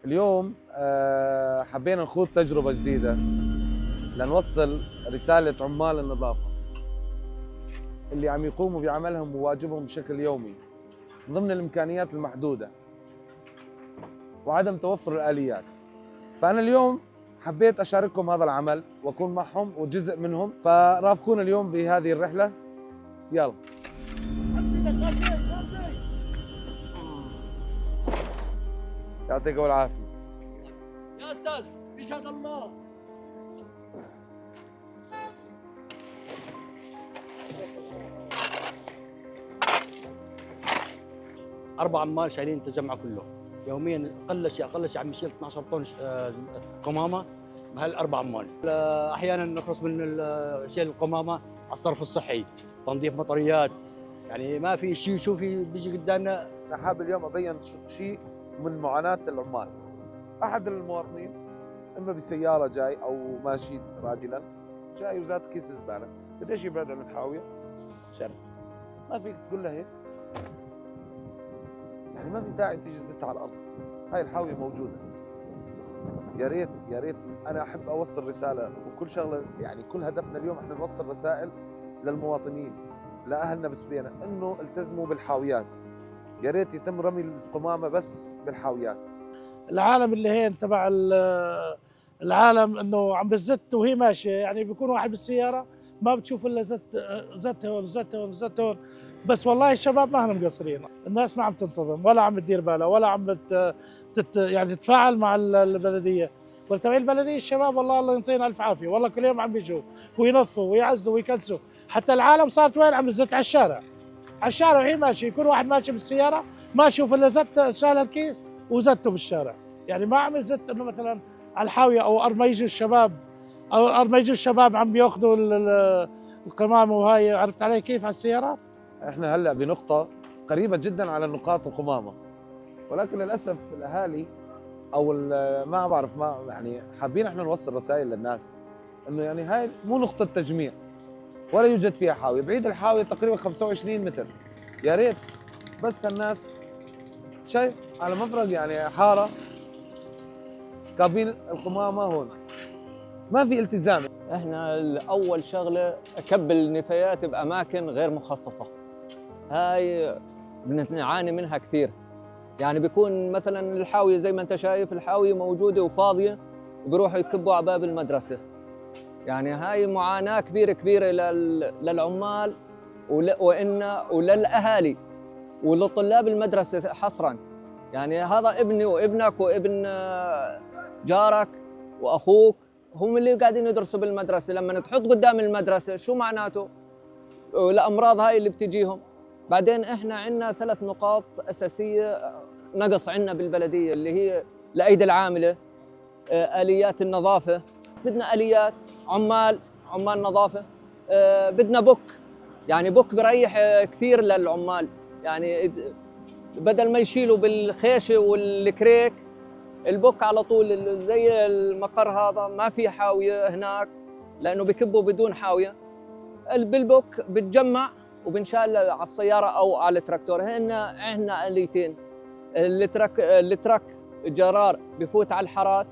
اليوم حبينا نخوض تجربة جديدة لنوصل رسالة عمال النظافة اللي عم يقوموا بعملهم وواجبهم بشكل يومي ضمن الإمكانيات المحدودة وعدم توفر الآليات. فأنا اليوم حبيت أشارككم هذا العمل وأكون معهم وجزء منهم، فرافقونا اليوم بهذه الرحلة. يلا. يعطيكم العافية. يا استاذ يشهد الله. اربع عمال شايلين التجمع كله يوميا، اقل شيء عم يشيل 12 طن قمامه بهالاربع عمال. احيانا نخلص من شيل القمامه على الصرف الصحي، تنظيف مطريات، يعني ما في شيء. شوفي بيجي قدامنا. أنا حابب اليوم أبين شيء من معاناة العمال. أحد المواطنين إما بسيارة جاي أو ماشي راجلا جاي وزاد كيس زبالة، قديش يبعد عن الحاوية؟ شرف. ما فيك تقول له هيك، يعني ما في داعي تيجي تزتها على الأرض. هاي الحاوية موجودة. يا ريت يا ريت أنا أحب أوصل رسالة وكل شغلة، يعني كل هدفنا اليوم إحنا نوصل رسائل للمواطنين، لأهلنا بسبينا، إنه التزموا بالحاويات. يا ريت يتم رمي القمامة بس بالحاويات. العالم اللي هي تبع العالم انه عم بزت وهي ماشيه، يعني بيكون واحد بالسياره ما بتشوف الا زت هون زت هون زت هون. بس والله الشباب ما هم مقصرين، الناس ما عم تنتظم ولا عم تدير بالها ولا عم يعني تتفاعل مع البلديه. والتبعين البلديه الشباب والله الله يعطينا الف عافيه، والله كل يوم عم بيجوا وينظفوا ويعزلوا ويكنسوا. حتى العالم صارت وين عم تزت على الشارع، على الشارع وهي ماشي، يكون واحد ماشي بالسياره ما يشوف الا زت، شال الكيس وزته بالشارع. يعني ما عم يزت انه مثلا على الحاويه او ارما يجوا الشباب، او ارما يجوا الشباب عم بياخذوا القمامه وهاي، عرفت علي كيف على السيارات. احنا هلا بنقطة قريبة جدا على نقاط القمامة، ولكن للأسف الأهالي أو ما بعرف، ما يعني حابين احنا نوصل رسائل للناس إنه يعني هاي مو نقطة تجميع ولا يوجد فيها حاوية، بعيد الحاوية تقريبا 25 متر. يا ريت بس الناس شايف على مفرق يعني حارة كابين القمامة هون، ما في التزام. احنا اول شغله كب النفايات باماكن غير مخصصه، هاي بنعاني منها كثير. يعني بيكون مثلا الحاويه زي ما انت شايف، الحاويه موجوده وفاضيه وبيروحوا يكبوا على باب المدرسه. يعني هاي معاناه كبيره كبيره للعمال وللاهالي ولطلاب المدرسه حصرا. يعني هذا ابني وابنك وابن جارك واخوك، هم اللي قاعدين يدرسوا بالمدرسه. لما تحط قدام المدرسه شو معناته؟ الامراض هاي اللي بتجيهم. بعدين احنا عندنا 3 نقاط اساسيه نقص عندنا بالبلديه، اللي هي الايدي العامله، اليات النظافه. بدنا اليات عمال نظافه. بدنا بوك، يعني بوك بريح كثير للعمال. يعني بدل ما يشيلوا بالخيشه والكريك، البوك على طول. زي المقر هذا ما في حاويه هناك لانه بكبوا بدون حاويه. بالبوك بتجمع وبنشال على السياره او على التراكتور. عندنا اليتين، التراك جرار بفوت على الحارات،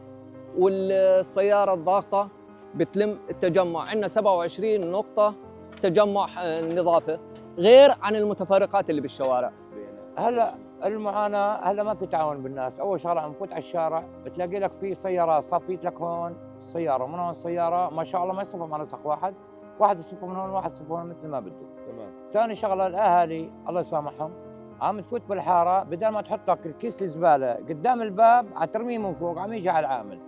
والسياره الضاغطه بتلم التجمع. عندنا 27 نقطه تجمع نظافه، غير عن المتفرقات اللي بالشوارع. هلا المعاناه، هلا ما في تعاون بالناس. اول شغله عم نفوت على الشارع بتلاقي لك في سيارات صفيت لك هون السياره ومن هون السياره، ما شاء الله ما يصفهم على نسق واحد يصفهم من هون واحد يصفهم مثل ما بده. تمام. ثاني شغله الاهالي الله يسامحهم عم تفوت بالحاره بدل ما تحط لك الكيس الزباله قدام الباب عم ترميه من فوق، عم يجي على العامل.